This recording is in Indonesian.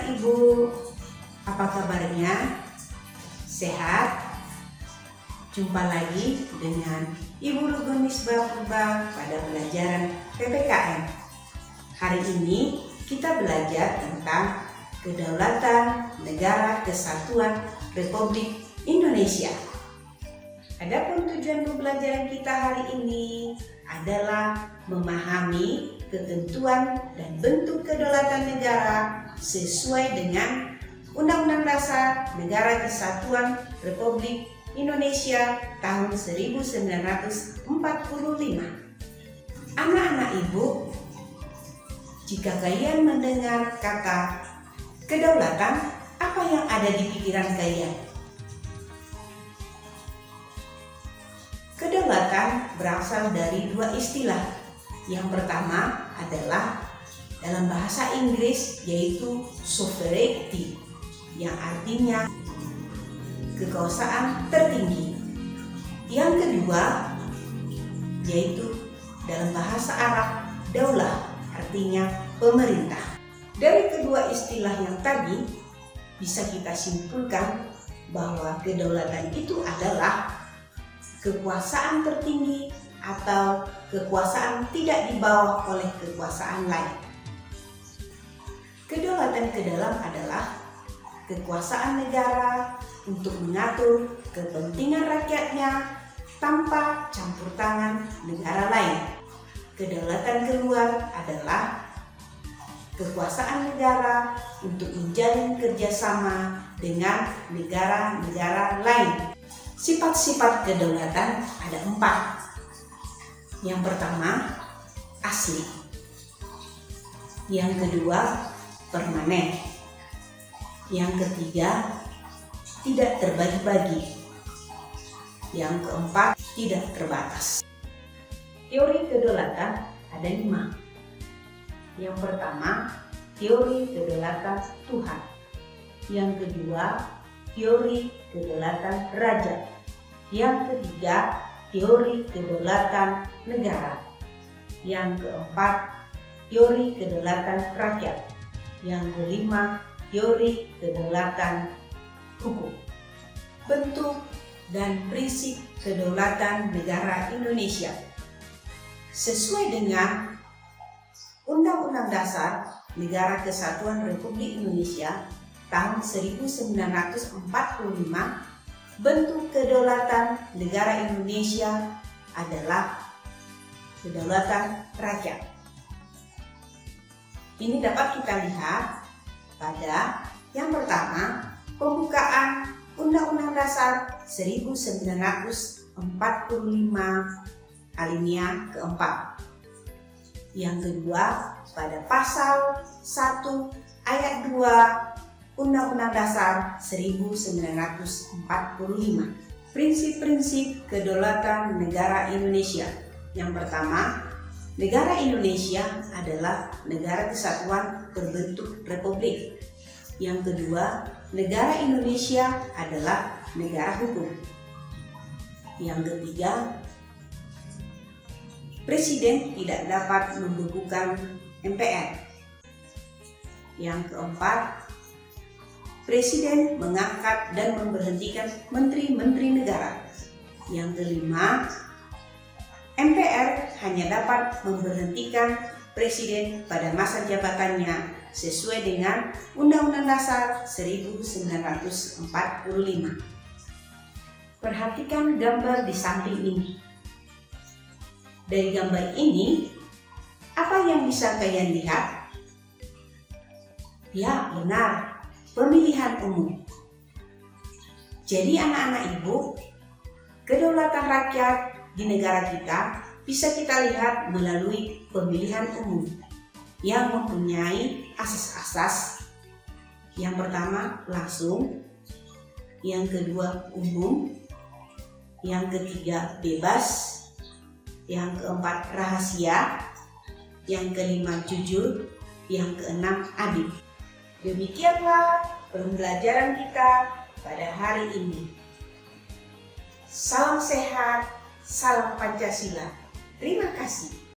anak-anak Ibu, apa kabarnya? Sehat? Jumpa lagi dengan Ibu Rugun Misbah Purba pada pelajaran PPKN. Hari ini kita belajar tentang Kedaulatan Negara Kesatuan Republik Indonesia. Adapun tujuan pembelajaran kita hari ini adalah memahami ketentuan dan bentuk kedaulatan negara sesuai dengan Undang-Undang Dasar Negara Kesatuan Republik Indonesia tahun 1945. Anak-anak Ibu, jika kalian mendengar kata kedaulatan, apa yang ada di pikiran kalian? Kedaulatan berasal dari dua istilah. Yang pertama adalah dalam bahasa Inggris yaitu sovereignty, yang artinya kekuasaan tertinggi. Yang kedua yaitu dalam bahasa Arab daulah, artinya pemerintah. Dari kedua istilah yang tadi bisa kita simpulkan bahwa kedaulatan itu adalah kekuasaan tertinggi atau kekuasaan tidak dibawa oleh kekuasaan lain. Kedaulatan ke dalam adalah kekuasaan negara untuk mengatur kepentingan rakyatnya tanpa campur tangan negara lain. Kedaulatan keluar adalah kekuasaan negara untuk menjalin kerjasama dengan negara-negara lain. Sifat-sifat kedaulatan ada 4. Yang pertama, asli. Yang kedua, permanen. Yang ketiga, tidak terbagi-bagi. Yang keempat, tidak terbatas. Teori kedaulatan ada 5. Yang pertama, teori kedaulatan Tuhan. Yang kedua, teori kedaulatan raja. Yang ketiga, teori kedaulatan negara. Yang keempat, teori kedaulatan rakyat. Yang kelima, teori kedaulatan hukum. Bentuk dan prinsip kedaulatan negara Indonesia sesuai dengan Undang-Undang Dasar Negara Kesatuan Republik Indonesia tahun 1945, bentuk kedaulatan negara Indonesia adalah kedaulatan rakyat. Ini dapat kita lihat pada yang pertama, pembukaan Undang-Undang Dasar 1945 alinea keempat. Yang kedua, pada pasal 1 ayat 2 Undang-Undang Dasar 1945. Prinsip-prinsip kedaulatan negara Indonesia. Yang pertama, negara Indonesia adalah negara kesatuan berbentuk republik. Yang kedua, negara Indonesia adalah negara hukum. Yang ketiga, Presiden tidak dapat membekukan MPR. Yang keempat, Presiden mengangkat dan memberhentikan menteri-menteri negara. Yang kelima, MPR hanya dapat memberhentikan Presiden pada masa jabatannya sesuai dengan Undang-Undang Dasar 1945. Perhatikan gambar di samping ini. Dari gambar ini, apa yang bisa kalian lihat? Ya, benar. Pemilihan umum. Jadi anak-anak Ibu, kedaulatan rakyat di negara kita bisa kita lihat melalui pemilihan umum yang mempunyai asas-asas. Yang pertama, langsung. Yang kedua, umum. Yang ketiga, bebas. Yang keempat, rahasia. Yang kelima, jujur. Yang keenam, adil. Demikianlah pembelajaran kita pada hari ini. Salam sehat, salam Pancasila. Terima kasih.